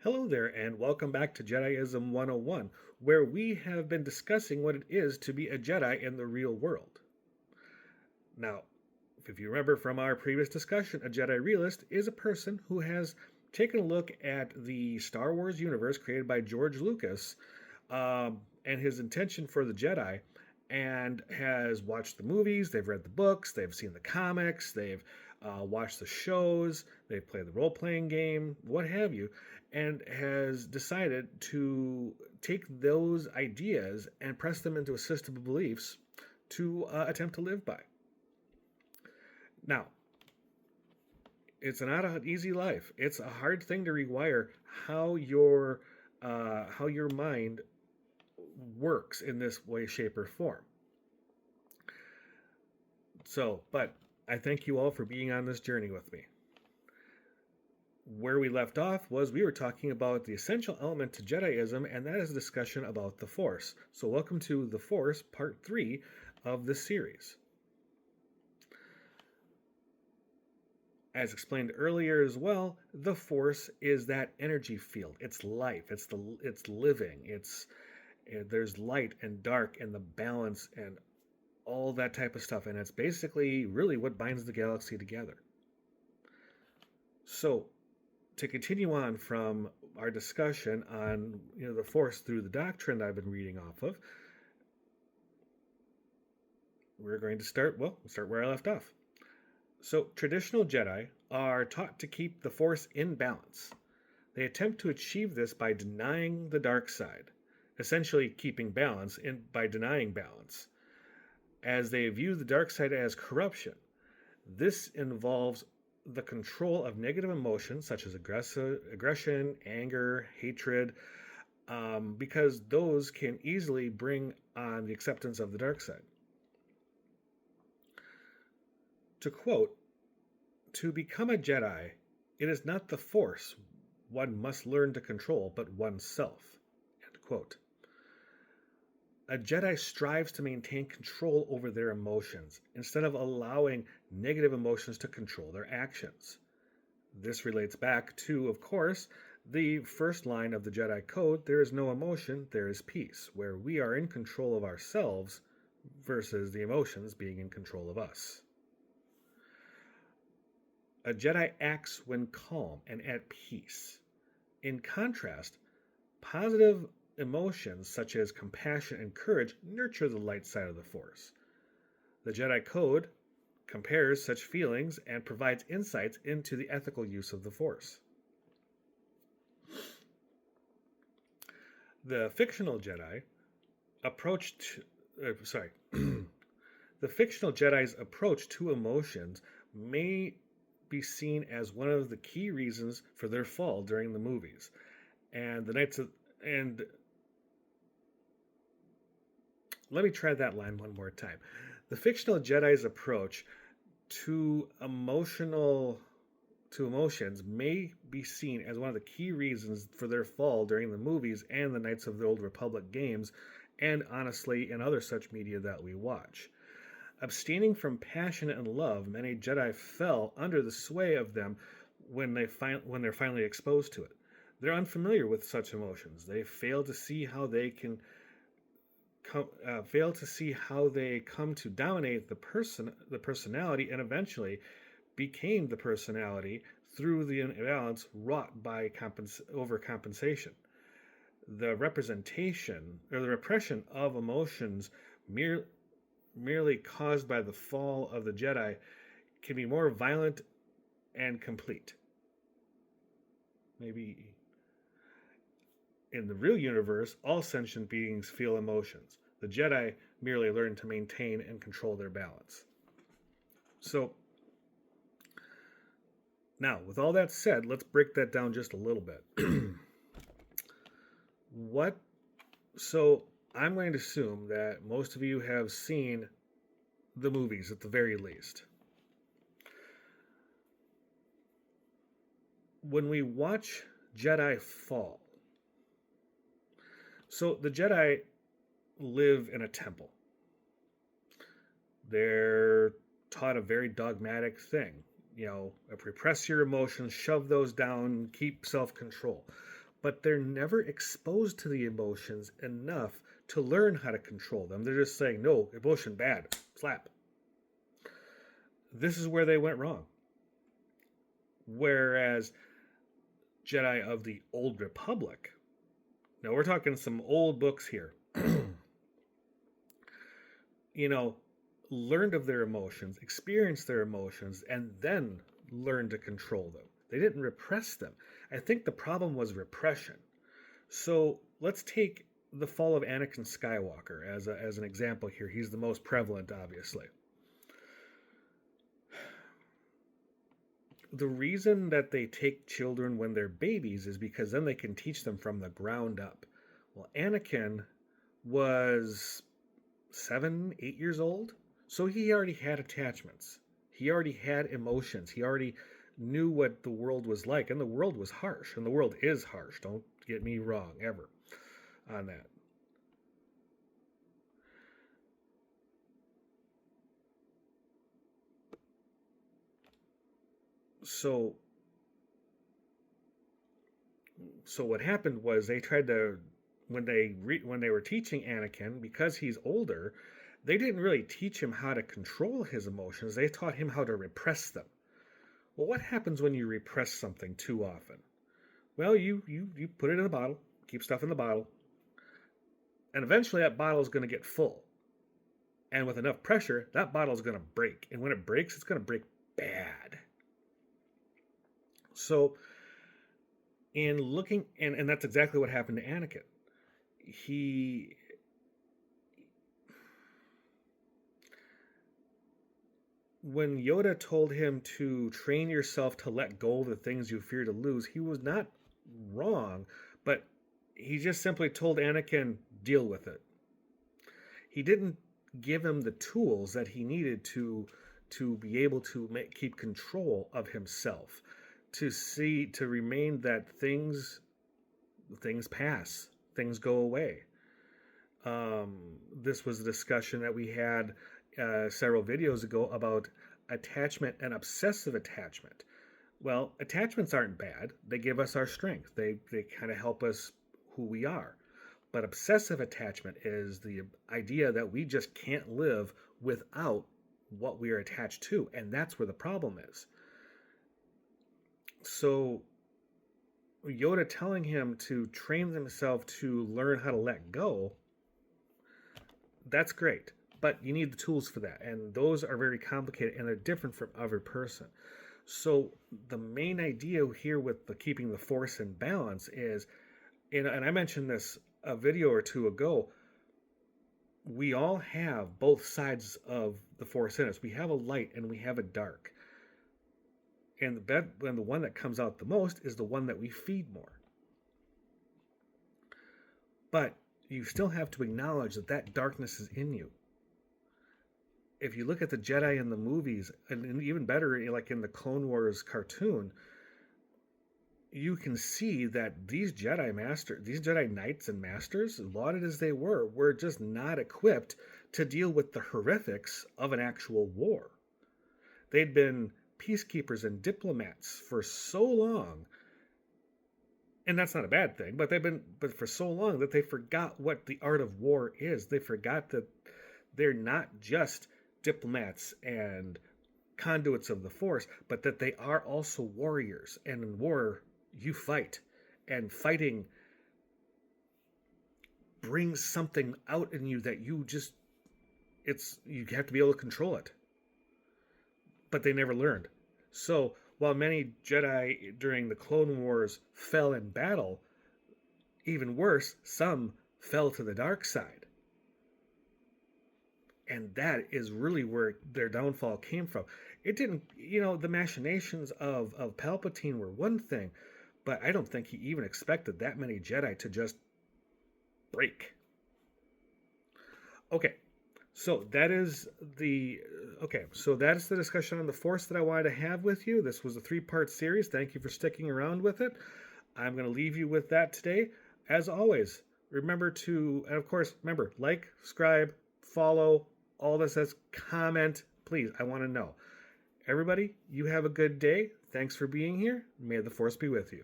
Hello there, and welcome back to Jediism 101, where we have been discussing what it is to be a Jedi in the real world. Now, if you remember from our previous discussion, a Jedi realist is a person who has taken a look at the Star Wars universe created by George Lucas and his intention for the Jedi, and has watched the movies, they've read the books, they've seen the comics, they've watched the shows, they've played the role playing game, what have you, and has decided to take those ideas and press them into a system of beliefs to attempt to live by. Now, it's not an easy life. It's a hard thing to rewire how your mind works in this way, shape, or form. But I thank you all for being on this journey with me. Where we left off was we were talking about the essential element to Jediism, and that is a discussion about the Force. So, welcome to the Force, part 3 of this series. As explained earlier as well, the Force is that energy field. It's life. It's living. There's light and dark and the balance and all that type of stuff, and it's basically really what binds the galaxy together. So, to continue on from our discussion on the Force through the doctrine I've been reading off of, we're going to start where I left off. So, traditional Jedi are taught to keep the Force in balance. They attempt to achieve this by denying the dark side, essentially keeping balance by denying balance, as they view the dark side as corruption. This involves the control of negative emotions such as aggression, anger, hatred, because those can easily bring on the acceptance of the dark side. To quote, "To become a Jedi, it is not the Force one must learn to control, but oneself." End quote. A Jedi strives to maintain control over their emotions instead of allowing negative emotions to control their actions. This relates back to, of course, the first line of the Jedi Code: there is no emotion, there is peace, where we are in control of ourselves versus the emotions being in control of us. A Jedi acts when calm and at peace. In contrast, positive emotions such as compassion and courage nurture the light side of the Force. The Jedi Code compares such feelings and provides insights into the ethical use of the Force. The fictional Jedi approached, sorry, the fictional Jedi's approach to emotions may be seen as one of the key reasons for their fall during the movies. And let me try that line one more time. The fictional Jedi's approach to emotions may be seen as one of the key reasons for their fall during the movies and the Knights of the Old Republic games, and honestly in other such media that we watch. Abstaining from passion and love, many Jedi fell under the sway of them when they're finally exposed to it. They're unfamiliar with such emotions. They fail to see how they come to dominate the personality, and eventually became the personality through the imbalance wrought by overcompensation. The representation or the repression of emotions merely caused by the fall of the Jedi can be more violent and complete. Maybe in the real universe, all sentient beings feel emotions. The Jedi merely learn to maintain and control their balance. So, now, with all that said, let's break that down just a little bit. So, I'm going to assume that most of you have seen the movies at the very least. When we watch Jedi fall, so the Jedi live in a temple. They're taught a very dogmatic thing. Repress your emotions, shove those down, keep self-control. but they're never exposed to the emotions enough to learn how to control them. They're just saying, no, emotion bad, slap. This is where they went wrong. Whereas Jedi of the Old Republic, now we're talking some old books here, you know, learned of their emotions, experienced their emotions, and then learned to control them. They didn't repress them. I think the problem was repression. So let's take the fall of Anakin Skywalker as an example here. He's the most prevalent, obviously. The reason that they take children when they're babies is because then they can teach them from the ground up. Well, Anakin was 7, 8 years old, so he already had attachments. He already had emotions. He already knew what the world was like, and the world was harsh, and the world is harsh. Don't get me wrong, ever, on that. So, so what happened was they tried to when they were teaching Anakin, because he's older, they didn't really teach him how to control his emotions. They taught him how to repress them. Well, what happens when you repress something too often? Well, you put it in a bottle, keep stuff in the bottle, and eventually that bottle is going to get full. And with enough pressure, that bottle is going to break. And when it breaks, it's going to break bad. So, in looking, and that's exactly what happened to Anakin. He, when Yoda told him to train yourself to let go of the things you fear to lose, he was not wrong, but he just simply told Anakin, deal with it. He didn't give him the tools that he needed to be able to keep control of himself, to remain that things pass, things go away. This was a discussion that we had several videos ago about attachment and obsessive attachment. Well, attachments aren't bad. They give us our strength. They kind of help us who we are. But obsessive attachment is the idea that we just can't live without what we are attached to, and that's where the problem is. So Yoda telling him to train himself to learn how to let go, that's great. But you need the tools for that, and those are very complicated and they're different from every person. So the main idea here with the keeping the force in balance is, and I mentioned this a video or two ago, we all have both sides of the force in us. We have a light and we have a dark. And the one that comes out the most is the one that we feed more. But you still have to acknowledge that that darkness is in you. If you look at the Jedi in the movies, and even better, like in the Clone Wars cartoon, you can see that these Jedi Knights and Masters, lauded as they were just not equipped to deal with the horrifics of an actual war. They'd been peacekeepers and diplomats for so long, and that's not a bad thing, but for so long that they forgot what the art of war is. They forgot that they're not just diplomats and conduits of the Force, but that they are also warriors, and in war you fight, and fighting brings something out in you that you have to be able to control it. But they never learned. So while many Jedi during the Clone Wars fell in battle, even worse, some fell to the dark side. And that is really where their downfall came from. It didn't, the machinations of Palpatine were one thing, but I don't think he even expected that many Jedi to just break. Okay, so that's the discussion on the Force that I wanted to have with you. This was a 3-part series. Thank you for sticking around with it. I'm going to leave you with that today. As always, remember, like, subscribe, follow, all this says comment. Please, I want to know. Everybody, you have a good day. Thanks for being here. May the Force be with you.